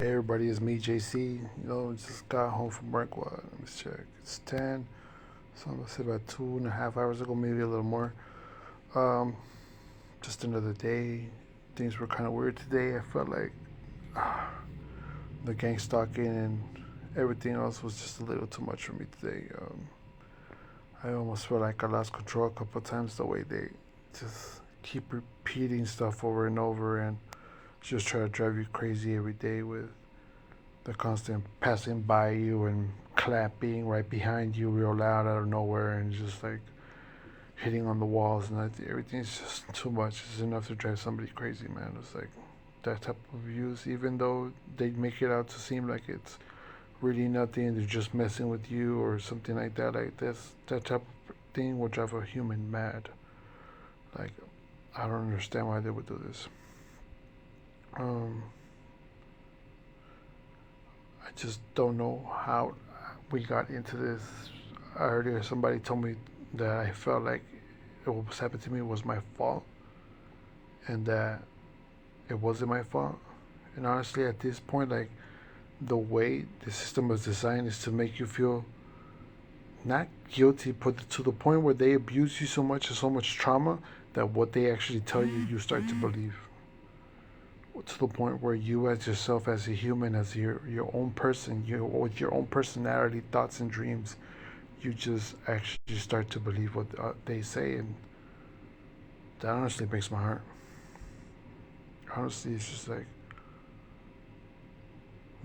Hey everybody, it's me, JC. Just got home from work. What? Let me check. It's 10. So I'm gonna say about 2.5 hours ago, maybe a little more. Um, just another day. Things were kind of weird today. I felt like the gang stalking and everything else was just a little too much for me today. I almost felt like I lost control a couple of times the way they just keep repeating stuff over and over and just try to drive you crazy every day with the constant passing by you and clapping right behind you real loud out of nowhere and just like hitting on the walls and everything's just too much. It's enough to drive somebody crazy, man. It's like that type of views, even though they make it out to seem like it's really nothing, they're just messing with you or something like that. Like this, that type of thing will drive a human mad. Like I don't understand why they would do this. Um, I just don't know how we got into this. Earlier, somebody told me that I felt like what was happening to me was my fault and that it wasn't my fault. And honestly, at this point, like the way the system was designed is to make you feel not guilty, but to the point where they abuse you so much and so much trauma that what they actually tell you, you start to believe. To the point where you, as yourself, as a human, as your own person, you with your own personality, thoughts, and dreams, you just actually start to believe what they say, and that honestly breaks my heart. Honestly, it's just like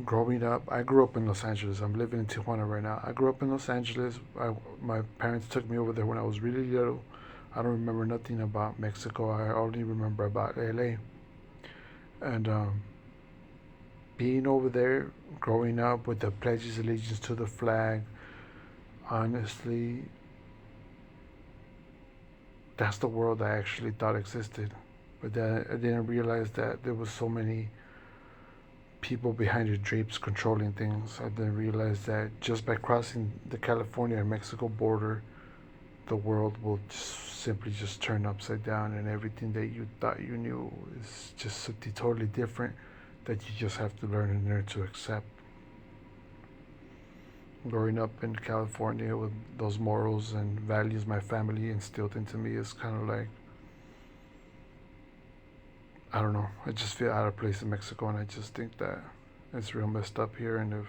growing up. I grew up in Los Angeles. I'm living in Tijuana right now. I grew up in Los Angeles. My parents took me over there when I was really little. I don't remember nothing about Mexico. I only remember about LA. And being over there, growing up with the pledges allegiance to the flag, honestly, that's the world I actually thought existed. But then I didn't realize that there was so many people behind the drapes controlling things. I didn't realize that just by crossing the California and Mexico border, the world will just simply just turn upside down, and everything that you thought you knew is just something totally different that you just have to learn and learn to accept. Growing up in California with those morals and values my family instilled into me is kind of like, I don't know. I just feel out of place in Mexico, and I just think that it's real messed up here. And if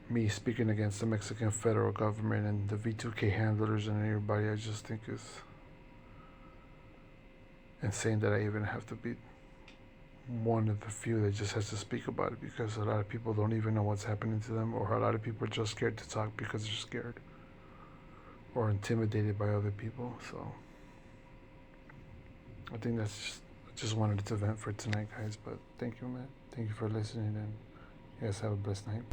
me speaking against the Mexican federal government and the V2K handlers and everybody, I just think is insane that I even have to be one of the few that just has to speak about it, because a lot of people don't even know what's happening to them, or a lot of people are just scared to talk because they're scared or intimidated by other people. So I think that's just wanted to vent for tonight, guys. But thank you, man. Thank you for listening, and you guys have a blessed night.